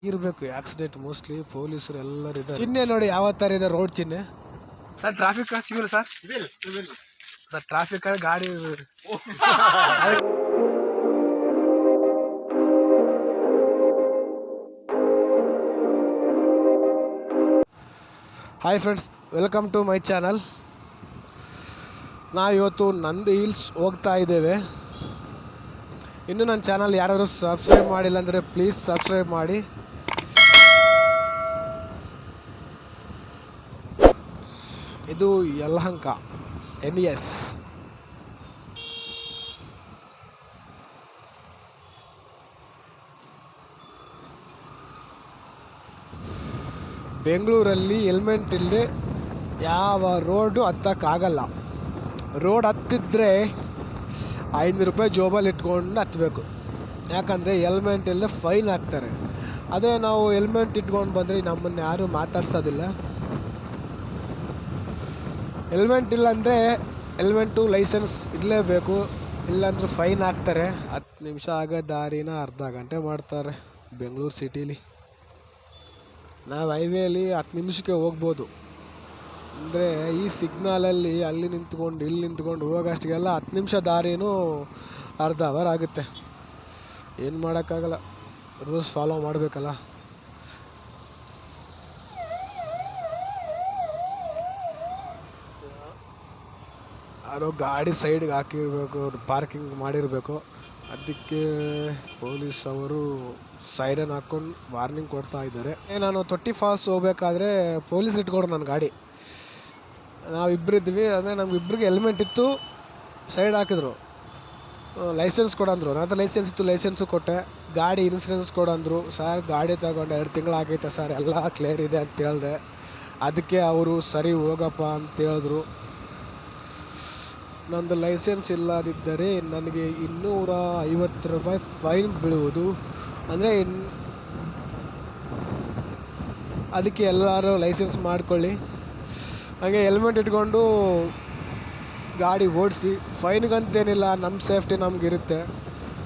ಇರಬೇಕು accident mostly ಪೊಲೀಸರು ಎಲ್ಲರೂ ಇದ್ದಾರೆ. ಚಿಹ್ನೆ ನೋಡಿ ಯಾವ ತರ ಇದೆ, ರೋಡ್ ಚಿಹ್ನೆ sir. Traffic civil sir, sir traffic ಗಾಡಿ hi friends, welcome to my channel. ನಾವಿವತ್ತು ನಂದಿ ಹಿಲ್ಸ್ ಹೋಗ್ತಾ ಇದ್ದೇವೆ. ಇನ್ನೂ ನನ್ನ ಚಾನಲ್ ಯಾರಾದರೂ ಸಬ್ಸ್ಕ್ರೈಬ್ ಮಾಡಿಲ್ಲ ಅಂದರೆ ಪ್ಲೀಸ್ ಸಬ್ಸ್ಕ್ರೈಬ್ ಮಾಡಿ. ಇದು ಯಲಹಂಕ NES. ಬೆಂಗಳೂರಲ್ಲಿ ಹೆಲ್ಮೆಟ್ ಇಲ್ಲದೆ ಯಾವ ರೋಡು ಹತ್ತಕ್ಕಾಗಲ್ಲ. ರೋಡ್ ಹತ್ತಿದ್ರೆ 500 ರೂಪಾಯಿ ಜೋಬಲ್ಲಿ ಇಟ್ಕೊಂಡು ಹತ್ತಬೇಕು. ಯಾಕಂದರೆ ಹೆಲ್ಮೆಟ್ ಇಲ್ಲದೆ ಫೈನ್ ಹಾಕ್ತಾರೆ. ಅದೇ ನಾವು ಹೆಲ್ಮೆಟ್ ಇಟ್ಕೊಂಡು ಬಂದರೆ ನಮ್ಮನ್ನು ಯಾರೂ ಮಾತಾಡ್ಸೋದಿಲ್ಲ. ಹೆಲ್ಮೆಟ್ ಇಲ್ಲ ಅಂದರೆ ಹೆಲ್ಮೆಟು ಲೈಸೆನ್ಸ್ ಇರಲೇಬೇಕು, ಇಲ್ಲಾಂದ್ರೆ ಫೈನ್ ಹಾಕ್ತಾರೆ. 10 ನಿಮಿಷ ಆಗೋ ದಾರಿನ ಅರ್ಧ ಗಂಟೆ ಮಾಡ್ತಾರೆ ಬೆಂಗಳೂರು ಸಿಟಿಲಿ. ನಾವು ಹೈವೇಲಿ 10 ನಿಮಿಷಕ್ಕೆ ಹೋಗ್ಬೋದು. ಅಂದರೆ ಈ ಸಿಗ್ನಲಲ್ಲಿ ಅಲ್ಲಿ ನಿಂತ್ಕೊಂಡು ಇಲ್ಲಿ ನಿಂತ್ಕೊಂಡು ಹೋಗೋಷ್ಟಿಗೆಲ್ಲ 10 ನಿಮಿಷ ದಾರಿನೂ ಅರ್ಧ ಅವರ್ ಆಗುತ್ತೆ. ಏನು ಮಾಡೋಕ್ಕಾಗಲ್ಲ, ರೂಲ್ಸ್ ಫಾಲೋ ಮಾಡಬೇಕಲ್ಲ. ಯಾರೋ ಗಾಡಿ ಸೈಡ್ಗೆ ಹಾಕಿರಬೇಕು, ಪಾರ್ಕಿಂಗ್ ಮಾಡಿರಬೇಕು. ಅದಕ್ಕೆ ಪೊಲೀಸ್ ಅವರು ಸೈರನ್ ಹಾಕ್ಕೊಂಡು ವಾರ್ನಿಂಗ್ ಕೊಡ್ತಾ ಇದ್ದಾರೆ. ನಾನು 30 ಫಾಲ್ಸ್ ಹೋಗ್ಬೇಕಾದ್ರೆ ಪೊಲೀಸ್ ಇಟ್ಕೊಡ್ರು ನನ್ನ ಗಾಡಿ. ನಾವಿಬ್ಬರಿದ್ವಿ, ಅಂದರೆ ನಮಗಿಬ್ರಿಗೆ ಹೆಲ್ಮೆಟ್ ಇತ್ತು, ಸೈಡ್ ಹಾಕಿದ್ರು. ಲೈಸೆನ್ಸ್ ಕೊಡಂದ್ರು. ನನ್ನ ಹತ್ರ ಲೈಸೆನ್ಸ್ ಇತ್ತು, ಲೈಸೆನ್ಸು ಕೊಟ್ಟೆ. ಗಾಡಿ ಇನ್ಸೂರೆನ್ಸ್ ಕೊಡಂದ್ರು. ಸರ್ ಗಾಡಿ ತಗೊಂಡು 2 ತಿಂಗಳು ಆಗೈತೆ ಸರ್, ಎಲ್ಲ ಕ್ಲಿಯರ್ ಇದೆ ಅಂತ ಹೇಳಿದೆ. ಅದಕ್ಕೆ ಅವರು ಸರಿ ಹೋಗಪ್ಪ ಅಂತ ಹೇಳಿದ್ರು. ನಂದು ಲೈಸೆನ್ಸ್ ಇಲ್ಲದಿದ್ದರೆ ನನಗೆ 250 ರೂಪಾಯಿ ಫೈನ್ ಬೀಳುವುದು. ಅಂದರೆ ಅದಕ್ಕೆ ಎಲ್ಲರೂ ಲೈಸೆನ್ಸ್ ಮಾಡ್ಕೊಳ್ಳಿ, ಹಾಗೆ ಹೆಲ್ಮೆಟ್ ಇಟ್ಕೊಂಡು ಗಾಡಿ ಓಡಿಸಿ. ಫೈನ್ಗಂತೇನಿಲ್ಲ, ನಮ್ಮ ಸೇಫ್ಟಿ ನಮಗಿರುತ್ತೆ.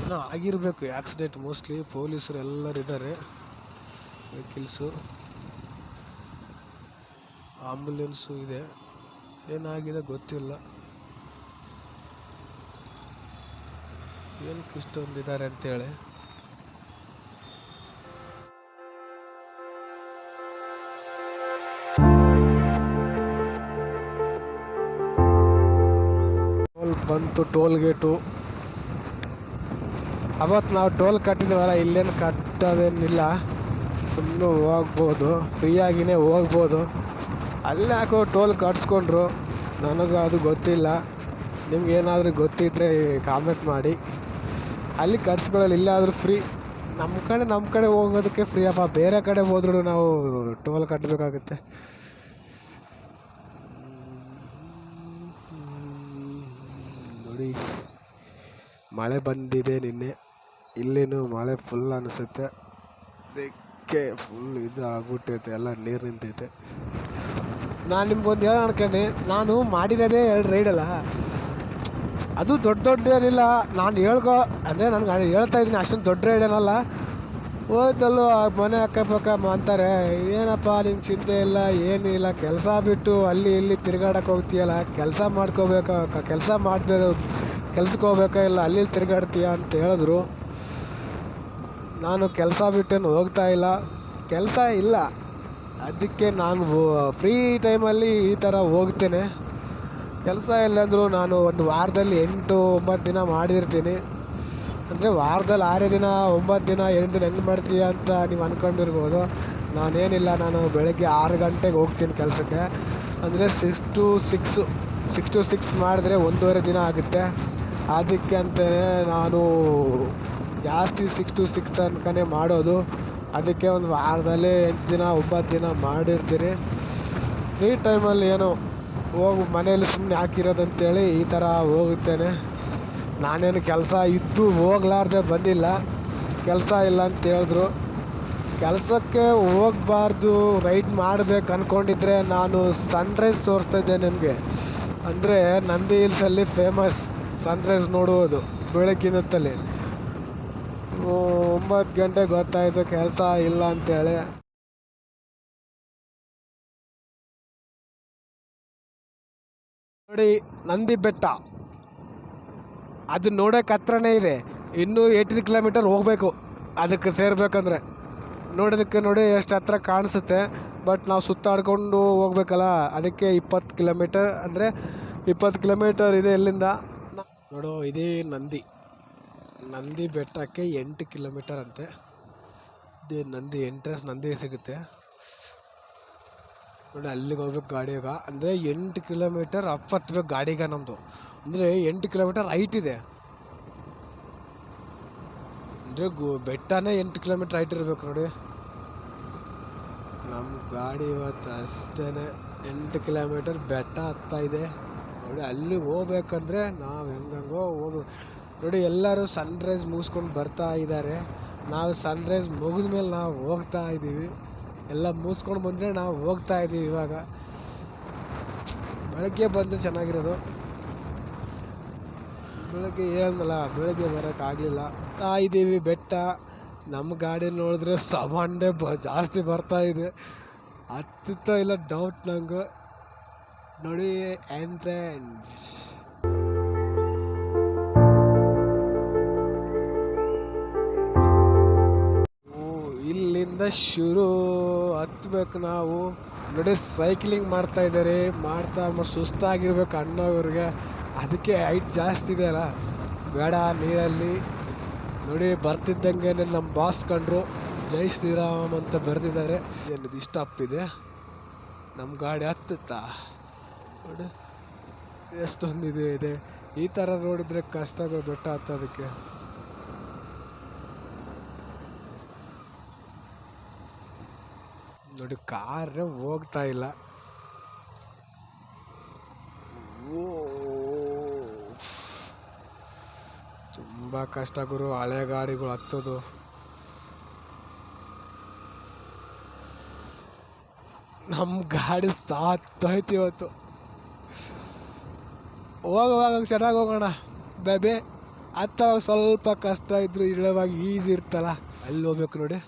ಏನೋ ಆಗಿರಬೇಕು ಆಕ್ಸಿಡೆಂಟ್ ಮೋಸ್ಟ್ಲಿ. ಪೊಲೀಸರು ಎಲ್ಲರೂ ಇದ್ದಾರೆ, ವೆಹಿಕಲ್ಸು, ಆಂಬುಲೆನ್ಸು ಇದೆ. ಏನಾಗಿದೆ ಗೊತ್ತಿಲ್ಲ, ಏನಕ್ಕೆ ಇಷ್ಟೊಂದಿದ್ದಾರೆ ಅಂತೇಳಿ. ಬಂತು ಟೋಲ್ ಗೇಟು. ಅವತ್ತು ನಾವು ಟೋಲ್ ಕಟ್ಟಿದ್ವಲ್ಲ, ಇಲ್ಲೇನು ಕಟ್ಟೋದೇನಿಲ್ಲ, ಸುಮ್ಮನೆ ಹೋಗ್ಬೋದು, ಫ್ರೀಯಾಗಿಯೇ ಹೋಗ್ಬೋದು. ಅಲ್ಲೇ ಯಾಕೋ ಟೋಲ್ ಕಟ್ಸ್ಕೊಂಡ್ರು, ನನಗೂ ಅದು ಗೊತ್ತಿಲ್ಲ. ನಿಮ್ಗೇನಾದರೂ ಗೊತ್ತಿದ್ದರೆ ಕಾಮೆಂಟ್ ಮಾಡಿ. ಅಲ್ಲಿ ಕಟ್ಸ್ಕೊಳ್ಳಲ್ಲ, ಇಲ್ಲಾದರೂ ಫ್ರೀ. ನಮ್ಮ ಕಡೆ ಹೋಗೋದಕ್ಕೆ ಫ್ರೀ ಅಪ್ಪ, ಬೇರೆ ಕಡೆ ಹೋದ್ರೂ ನಾವು ಟೋಲ್ ಕಟ್ಟಬೇಕಾಗುತ್ತೆ. ನೋಡಿ, ಮಳೆ ಬಂದಿದೆ ನಿನ್ನೆ. ಇಲ್ಲೇನು ಮಳೆ ಫುಲ್ ಅನಿಸುತ್ತೆ. ಅದಕ್ಕೆ ಫುಲ್ ಇದು ಆಗ್ಬಿಟ್ಟೈತೆ, ಎಲ್ಲ ನೀರು ನಿಂತೈತೆ. ನಾನು ನಿಮ್ಗೊಂದು ಹೇಳೋಣ ಅನ್ಕೊಂಡೆ. ನಾನು ಮಾಡಿರೋದೇ 2 ರೈಡಲ್ಲ, ಅದು ದೊಡ್ಡದೇನಿಲ್ಲ. ನಾನು ಅಂದರೆ ನನಗೆ ಹೇಳ್ತಾ ಇದ್ದೀನಿ, ಅಷ್ಟೊಂದು ದೊಡ್ಡ ರೈಡ್ ಏನಲ್ಲ. ಹೋದಲ್ಲೂ ಮನೆ ಅಕ್ಕಪಕ್ಕ ಅಂತಾರೆ, ಏನಪ್ಪ ನಿಮ್ಗೆ ಚಿಂತೆ ಇಲ್ಲ, ಏನಿಲ್ಲ, ಕೆಲಸ ಬಿಟ್ಟು ಅಲ್ಲಿ ಇಲ್ಲಿ ತಿರುಗಾಡಕ್ಕೆ ಹೋಗ್ತೀಯಲ್ಲ, ಕೆಲಸ ಮಾಡ್ಕೋಬೇಕು, ಕೆಲ್ಸಕ್ಕೆ ಹೋಗ್ಬೇಕಾ, ಇಲ್ಲ ಅಲ್ಲಿ ತಿರುಗಾಡ್ತೀಯ ಅಂತ ಹೇಳಿದ್ರು. ನಾನು ಕೆಲಸ ಬಿಟ್ಟೇನು ಹೋಗ್ತಾ ಇಲ್ಲ, ಕೆಲಸ ಇಲ್ಲ. ಅದಕ್ಕೆ ನಾನು ಫ್ರೀ ಟೈಮಲ್ಲಿ ಈ ಥರ ಹೋಗ್ತೇನೆ. ಕೆಲಸ ಇಲ್ಲಾಂದರೂ ನಾನು ಒಂದು ವಾರದಲ್ಲಿ 8-9 ದಿನ ಮಾಡಿರ್ತೀನಿ. ಅಂದರೆ ವಾರದಲ್ಲಿ 6 ದಿನ 9 ದಿನ 8 ದಿನ ಹೆಂಗೆ ಮಾಡ್ತೀಯ ಅಂತ ನೀವು ಅಂದ್ಕೊಂಡಿರ್ಬೋದು. ನಾನೇನಿಲ್ಲ, ನಾನು ಬೆಳಗ್ಗೆ 6 ಗಂಟೆಗೆ ಹೋಗ್ತೀನಿ ಕೆಲಸಕ್ಕೆ. ಅಂದರೆ 6 to 6 ಮಾಡಿದ್ರೆ 1.5 ದಿನ ಆಗುತ್ತೆ. ಅದಕ್ಕೆ ಅಂತಲೇ ನಾನು ಜಾಸ್ತಿ 6 to 6 ತನಕನೇ ಮಾಡೋದು. ಅದಕ್ಕೆ ಒಂದು ವಾರದಲ್ಲಿ 8 ದಿನ 9 ದಿನ ಮಾಡಿರ್ತೀನಿ. ಫ್ರೀ ಟೈಮಲ್ಲಿ ಏನೋ ಮನೇಲಿ ಸುಮ್ಮನೆ ಹಾಕಿರೋದಂತೇಳಿ ಈ ಥರ ಹೋಗುತ್ತೇನೆ. ನಾನೇನು ಕೆಲಸ ಇದ್ದು ಹೋಗ್ಲಾರ್ದೆ ಬಂದಿಲ್ಲ, ಕೆಲಸ ಇಲ್ಲ ಅಂತ ಹೇಳಿದ್ರು. ಕೆಲಸಕ್ಕೆ ಹೋಗಬಾರ್ದು, ರೈಡ್ ಮಾಡಬೇಕು ಅಂದ್ಕೊಂಡಿದ್ರೆ ನಾನು ಸನ್ರೈಸ್ ತೋರಿಸ್ತಾ ಇದ್ದೆ ನಿಮಗೆ. ಅಂದರೆ ನಂದಿ ಹಿಲ್ಸಲ್ಲಿ ಫೇಮಸ್ ಸನ್ರೈಸ್ ನೋಡುವುದು ಬೆಳಗ್ಗಿನ ಹೊತ್ತಲ್ಲಿ. 9 ಗಂಟೆಗೆ ಗೊತ್ತಾಯಿತು ಕೆಲಸ ಇಲ್ಲ ಅಂತೇಳಿ. ನೋಡಿ ನಂದಿ ಬೆಟ್ಟ ಅದು ನೋಡೋಕೆ ಹತ್ರನೇ ಇದೆ. ಇನ್ನೂ 18 ಕಿಲೋಮೀಟರ್ ಹೋಗ್ಬೇಕು ಅದಕ್ಕೆ ಸೇರ್ಬೇಕಂದ್ರೆ. ನೋಡೋದಕ್ಕೆ ನೋಡಿ ಎಷ್ಟು ಹತ್ರ ಕಾಣಿಸುತ್ತೆ, ಬಟ್ ನಾವು ಸುತ್ತಾಡ್ಕೊಂಡು ಹೋಗ್ಬೇಕಲ್ಲ, ಅದಕ್ಕೆ 20 ಕಿಲೋಮೀಟರ್ ಅಂದರೆ 20 ಕಿಲೋಮೀಟರ್ ಇದೆ ಇಲ್ಲಿಂದ. ನೋಡು ಇದೇ ನಂದಿ ಬೆಟ್ಟಕ್ಕೆ 8 ಕಿಲೋಮೀಟರ್ ಅಂತೆ. ಇದೇ ನಂದಿ ಎಂಟ್ರೆನ್ಸ್, ನಂದಿ ಸಿಗುತ್ತೆ ನೋಡಿ. ಅಲ್ಲಿಗೆ ಹೋಗ್ಬೇಕು ಗಾಡಿಯಾಗ. ಅಂದರೆ 8 ಕಿಲೋಮೀಟರ್ ಹತ್ತಬೇಕು ಗಾಡಿಗೆ ನಮ್ಮದು. ಅಂದರೆ 8 ಕಿಲೋಮೀಟರ್ ಹೈಟ್ ಇದೆ. ಅಂದರೆ ಬೆಟ್ಟನೇ 8 ಕಿಲೋಮೀಟರ್ ಹೈಟ್ ಇರಬೇಕು ನೋಡಿ. ನಮ್ಮ ಗಾಡಿ ಇವತ್ತು ಅಷ್ಟೇ 8 ಕಿಲೋಮೀಟರ್ ಬೆಟ್ಟ ಹತ್ತಾ ಇದೆ ನೋಡಿ. ಅಲ್ಲಿಗೆ ಹೋಗ್ಬೇಕಂದ್ರೆ ನಾವು ಹೆಂಗೋ ಹೋಗ್ಬೇಕು ನೋಡಿ. ಎಲ್ಲರೂ ಸನ್ರೈಸ್ ಮುಗಿಸ್ಕೊಂಡು ಬರ್ತಾ ಇದ್ದಾರೆ. ನಾವು ಸನ್ರೈಸ್ ಮುಗಿದ ಮೇಲೆ ನಾವು ಹೋಗ್ತಾ ಇದ್ದೀವಿ. ಎಲ್ಲ ಮುಗಿಸ್ಕೊಂಡು ಬಂದರೆ ನಾವು ಹೋಗ್ತಾ ಇದ್ದೀವಿ. ಇವಾಗ ಬೆಳಗ್ಗೆ ಬಂದರೆ ಚೆನ್ನಾಗಿರೋದು. ಬೆಳಗ್ಗೆ ಏನಲ್ಲ, ಬೆಳಗ್ಗೆ ಬರೋಕ್ಕಾಗಲಿಲ್ಲ. ಇದ್ದೀವಿ ಬೆಟ್ಟ. ನಮ್ಮ ಗಾಡಿ ನೋಡಿದ್ರೆ ಸೌಂಡೇ ಜಾಸ್ತಿ ಬರ್ತಾ ಇದೆ. ಹತ್ತುತ್ತಾ ಇಲ್ಲ ಡೌಟ್ ನಂಗೆ ನೋಡಿ. ಎಂಟ್ರೆನ್ಸ್ ಇಲ್ಲಿಂದ ಶುರು ಹತ್ಬೇಕು ನಾವು ನೋಡಿ. ಸೈಕ್ಲಿಂಗ್ ಮಾಡ್ತಾ ಇದ್ದಾರೆ, ಮಾಡ್ತಾ ಸುಸ್ತಾಗಿರ್ಬೇಕು ಅಣ್ಣವ್ರಿಗೆ. ಅದಕ್ಕೆ ಹೈಟ್ ಜಾಸ್ತಿ ಇದೆ ಅಲ್ಲ, ಬೇಡ ನೀರಲ್ಲಿ ನೋಡಿ. ಬರ್ತಿದ್ದಂಗೆ ನಮ್ಮ ಬಾಸ್ ಕಂಡ್ರು, ಜೈ ಶ್ರೀರಾಮ್ ಅಂತ ಬರೆದಿದ್ದಾರೆ. ಏನಿದು ಇಷ್ಟ ಅಪ್ಪಿದೆ, ನಮ್ಮ ಗಾಡಿ ಹತ್ತುತ್ತಾ ನೋಡಿ. ಎಷ್ಟೊಂದು ಇದೆ. ಈ ಥರ ನೋಡಿದ್ರೆ ಕಷ್ಟ ಬೆಟ್ಟ ಹತ್ತೋದಕ್ಕೆ. ನೋಡಿ ಕಾರೇ ಹೋಗ್ತಾ ಇಲ್ಲ. ತುಂಬ ಕಷ್ಟ ಗುರು ಹಳೆ ಗಾಡಿಗಳು ಹತ್ತೋದು. ನಮ್ಮ ಗಾಡಿ ಸಾತ್ತೋಯ್ತು ಇವತ್ತು. ಹೋಗುವಾಗ ಚೆನ್ನಾಗಿ ಹೋಗೋಣ ಬೇಬೆ. ಹತ್ತವಾಗ ಸ್ವಲ್ಪ ಕಷ್ಟ ಇದ್ರು, ಇಳುವಾಗ ಈಸಿ ಇರ್ತಲ್ಲ. ಅಲ್ಲಿ ಹೋಗ್ಬೇಕು ನೋಡಿ,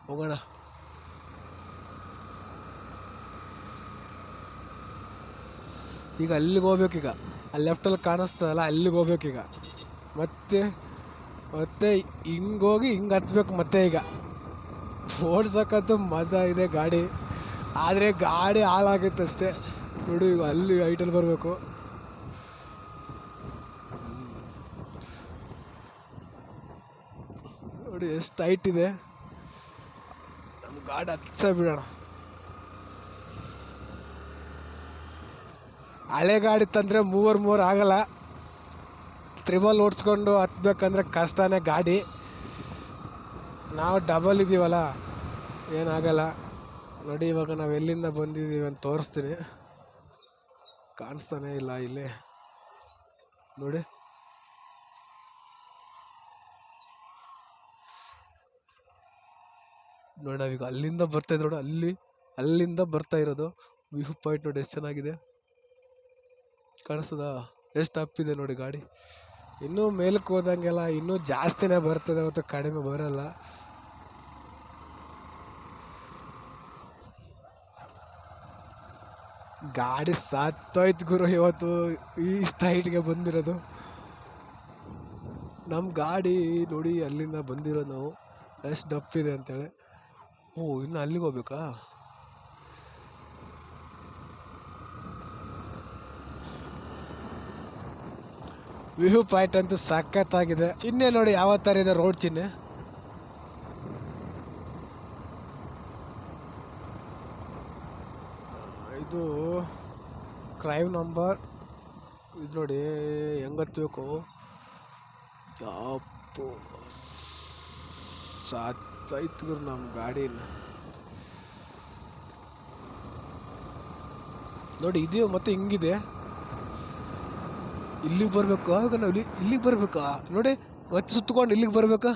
ಹೋಗೋಣ. ಈಗ ಅಲ್ಲಿಗೆ ಹೋಗ್ಬೇಕೀಗ. ಅಲ್ಲಿ ಲೆಫ್ಟಲ್ಲಿ ಕಾಣಿಸ್ತದಲ್ಲ, ಅಲ್ಲಿಗೆ ಹೋಗ್ಬೇಕೀಗ. ಮತ್ತೆ ಹಿಂಗೋಗಿ ಹಿಂಗೆ ಹತ್ಬೇಕು. ಮತ್ತೆ ಈಗ ಓಡ್ಸೋಕ್ಕಂತೂ ಮಜಾ ಇದೆ ಗಾಡಿ, ಆದರೆ ಗಾಡಿ ಹಾಳಾಗುತ್ತೆ ಅಷ್ಟೇ ನೋಡಿ. ಈಗ ಅಲ್ಲಿ ಹೈಟಲ್ಲಿ ಬರಬೇಕು ನೋಡಿ. ಎಷ್ಟು ಹೈಟ್ ಇದೆ. ನಮ್ಮ ಗಾಡಿ ಹತ್ಸೇ ಬಿಡೋಣ. ಹಳೆ ಗಾಡಿ ತಂದರೆ ಮೂವರು ಆಗಲ್ಲ. ತ್ರಿಬಲ್ ಓಡಿಸ್ಕೊಂಡು ಹತ್ಬೇಕಂದ್ರೆ ಕಷ್ಟನೇ ಗಾಡಿ. ನಾವು ಡಬಲ್ ಇದ್ದೀವಲ್ಲ, ಏನಾಗಲ್ಲ ನೋಡಿ. ಇವಾಗ ನಾವು ಎಲ್ಲಿಂದ ಬಂದಿದ್ದೀವಿ ಅಂತ ತೋರಿಸ್ತೀನಿ. ಕಾಣಿಸ್ತಾನೆ ಇಲ್ಲ ಇಲ್ಲಿ ನೋಡಿ. ನಾವೀಗ ಅಲ್ಲಿಂದ ಬರ್ತಾ ಇದ್ದೀವಿ ನೋಡಿ. ಅಲ್ಲಿಂದ ಬರ್ತಾ ಇರೋದು ವ್ಯೂ ಪಾಯಿಂಟ್ ನೋಡಿ. ಎಷ್ಟು ಚೆನ್ನಾಗಿದೆ ಕಾಣಿಸ್ತದ. ಎಷ್ಟು ಅಪ್ಪಿದೆ ನೋಡಿ ಗಾಡಿ. ಇನ್ನೂ ಮೇಲಕ್ಕೆ ಹೋದಂಗೆಲ್ಲ ಇನ್ನೂ ಜಾಸ್ತಿನೇ ಬರ್ತದೆ ಹೊತ್ತು ಕಡಿಮೆ ಬರಲ್ಲ. ಗಾಡಿ ಸತ್ತೋಯ್ತು ಗುರು ಇವತ್ತು, ಇಷ್ಟು ಹೈಟ್ಗೆ ಬಂದಿರೋದು ನಮ್ಮ ಗಾಡಿ ನೋಡಿ. ಅಲ್ಲಿಂದ ಬಂದಿರೋದು ನಾವು, ಎಷ್ಟು ದಪ್ಪಿದೆ ಅಂತೇಳಿ. ಇನ್ನು ಅಲ್ಲಿಗೆ ಹೋಗ್ಬೇಕಾ? ವ್ಯೂ ಪಾಯಿಂಟ್ ಅಂತೂ ಸಖತ್ತಾಗಿದೆ. ಚಿಹ್ನೆ ನೋಡಿ ಯಾವ ಥರ ಇದೆ, ರೋಡ್ ಚಿಹ್ನೆ. ಇದು ಕ್ರೈಮ್ ನಂಬರ್. ಇದು ನೋಡಿ ಹೆಂಗತ್ಬೇಕು. ಯಾಪು ಸಾತ್ತೈತು ಗುರು ನಮ್ಮ ಗಾಡಿನ ನೋಡಿ. ಇದು ಮತ್ತೆ ಹಿಂಗಿದೆ. ಇಲ್ಲಿಗೆ ಬರ್ಬೇಕು. ಆಗ ನಾವು ಇಲ್ಲಿಗೆ ಬರ್ಬೇಕಾ ನೋಡಿ. ಮತ್ತೆ ಸುತ್ತಕೊಂಡು ಇಲ್ಲಿಗೆ ಬರ್ಬೇಕಾ?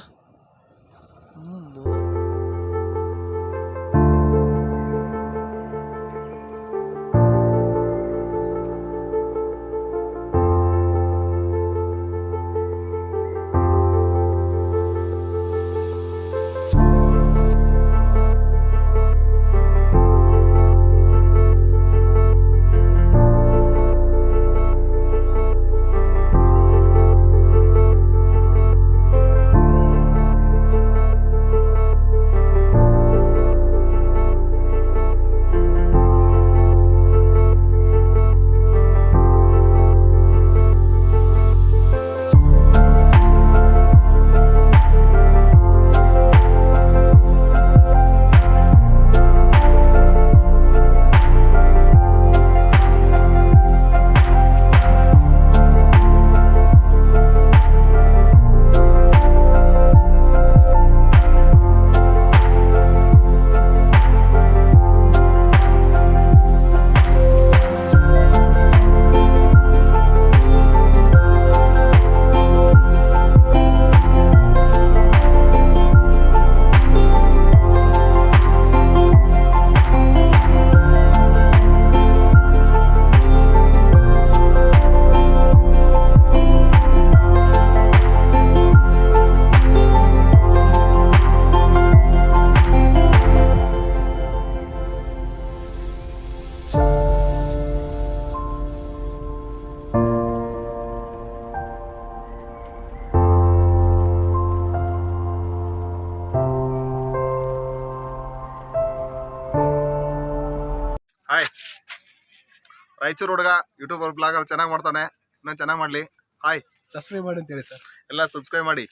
ರಾಯಚೂರು ಹುಡುಗ ಯೂಟ್ಯೂಬರ್ ಬ್ಲಾಗರ್ ಚೆನ್ನಾಗಿ ಮಾಡ್ತಾನೆ, ಇನ್ನೊಂದು ಚೆನ್ನಾಗಿ ಮಾಡಲಿ. ಹಾಯ್, ಸಬ್ಸ್ಕ್ರೈಬ್ ಮಾಡಿ ಅಂತೇಳಿ ಸರ್. ಎಲ್ಲ ಸಬ್ಸ್ಕ್ರೈಬ್ ಮಾಡಿ.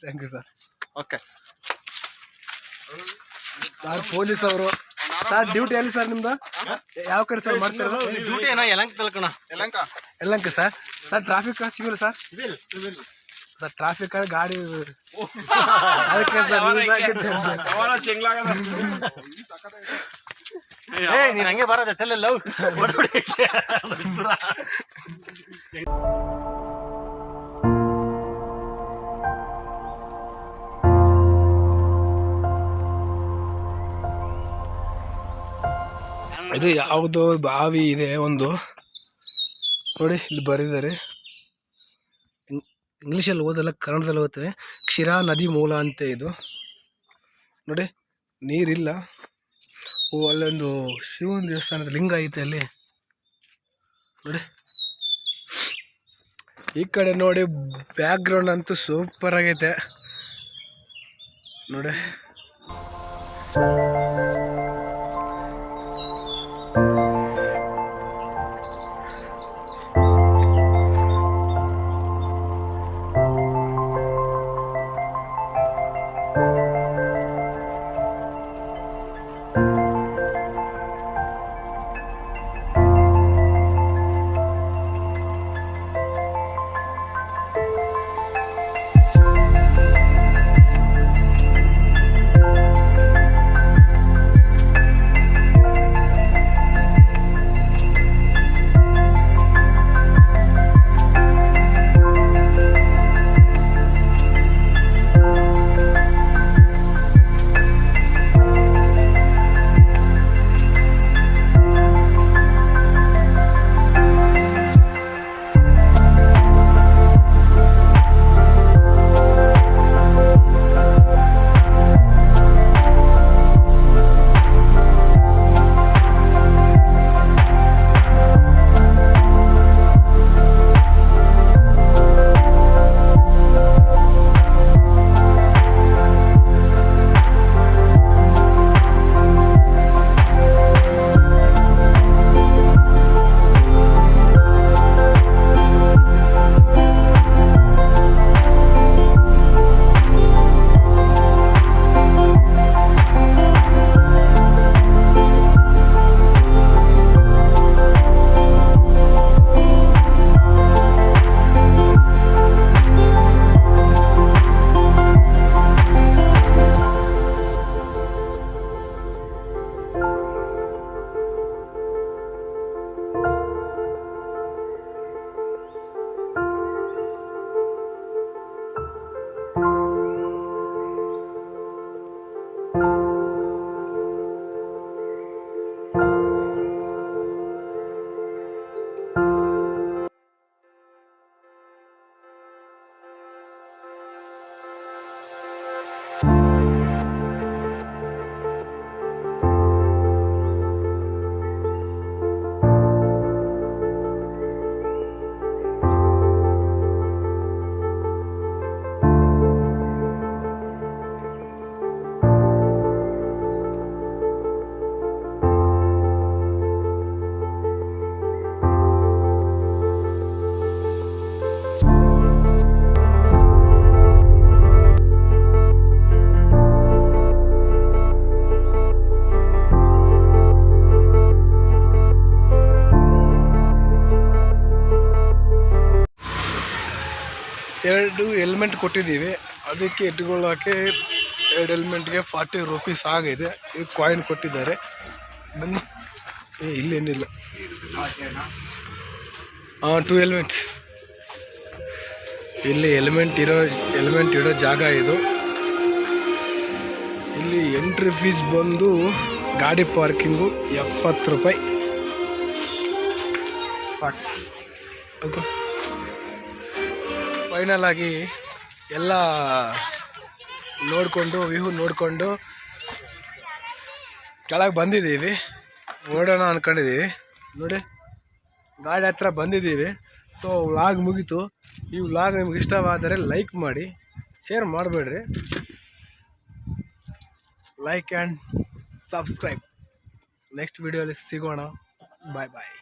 Thank you sir. Okay sir police ಅವರು ಸರ್ ಡ್ಯೂಟಿ ಎಲ್ಲಿ ಸರ್ ನಿಮ್ದು? ಯಾವ ಕಡೆ ಸರ್ ಮಾಡ್ತಾರೆ ಡ್ಯೂಟಿ ಏನೋ ಯಲಂಕ ತಲಕಣ. Yelahanka sir. Sir traffic civil sir? Sir traffic ಗಾಡಿ ಅದಕ್ಕೆ ಸರ್ ನೀನ್ ಹಂಗೆ ಬರೋದ ತಲೆಲ್ಲ ಇದು ಯಾವುದೋ ಬಾವಿ ಇದೆ ಒಂದು ನೋಡಿ, ಇಲ್ಲಿ ಬರೆದಿದ್ದಾರೆ. ಇಂಗ್ಲೀಷಲ್ಲಿ ಓದಲ್ಲ, ಕನ್ನಡದಲ್ಲಿ ಓದ್ತೇವೆ. ಕ್ಷೀರಾ ನದಿ ಮೂಲ ಅಂತೆ ಇದು ನೋಡಿ. ನೀರಿಲ್ಲ. ಅಲ್ಲೊಂದು ಶಿವನ ದೇವಸ್ಥಾನದ ಲಿಂಗ ಐತೆ ಅಲ್ಲಿ ನೋಡಿ. ಈ ಕಡೆ ನೋಡಿ ಬ್ಯಾಕ್ ಗ್ರೌಂಡ್ ಅಂತೂ ಸೂಪರ್ ಆಗೈತೆ ನೋಡಿ. ಎರಡು ಹೆಲ್ಮೆಟ್ ಕೊಟ್ಟಿದ್ದೀವಿ, ಅದಕ್ಕೆ ಇಟ್ಕೊಳ್ಳೋಕ್ಕೆ 2 ಹೆಲ್ಮೆಟ್ಗೆ 40 ರೂಪೀಸ್ ಆಗಿದೆ. ಇದು ಕಾಯಿನ್ ಕೊಟ್ಟಿದ್ದಾರೆ. ಬನ್ನಿ, ಇಲ್ಲೇನಿಲ್ಲ. 2 ಹೆಲ್ಮೆಟ್ಸ್. ಇಲ್ಲಿ ಹೆಲ್ಮೆಟ್ ಇಡೋ ಜಾಗ ಇದು. ಇಲ್ಲಿ ಎಂಟ್ರಿ ಫೀಸ್ ಬಂದು ಗಾಡಿ ಪಾರ್ಕಿಂಗು 70 ರೂಪಾಯಿ. ಓಕೆ, ಫೈನಲ್ ಆಗಿ ಎಲ್ಲ ನೋಡಿಕೊಂಡು ವ್ಯೂ ನೋಡಿಕೊಂಡು ಕೆಳಗೆ ಬಂದಿದ್ದೀವಿ. ಓಡೋಣ ಅಂದ್ಕೊಂಡಿದ್ದೀವಿ ನೋಡಿ. ಗಾಡಿ ಹತ್ರ ಬಂದಿದ್ದೀವಿ. ಸೊ ವ್ಲಾಗ್ ಮುಗೀತು. ಈ ವ್ಲಾಗ್ ನಿಮ್ಗೆ ಇಷ್ಟವಾದರೆ ಲೈಕ್ ಮಾಡಿ, ಶೇರ್ ಮಾಡಬೇಡ್ರಿ. Like and subscribe. ನೆಕ್ಸ್ಟ್ ವಿಡಿಯೋಲಿ ಸಿಗೋಣ. ಬಾಯ್ ಬಾಯ್.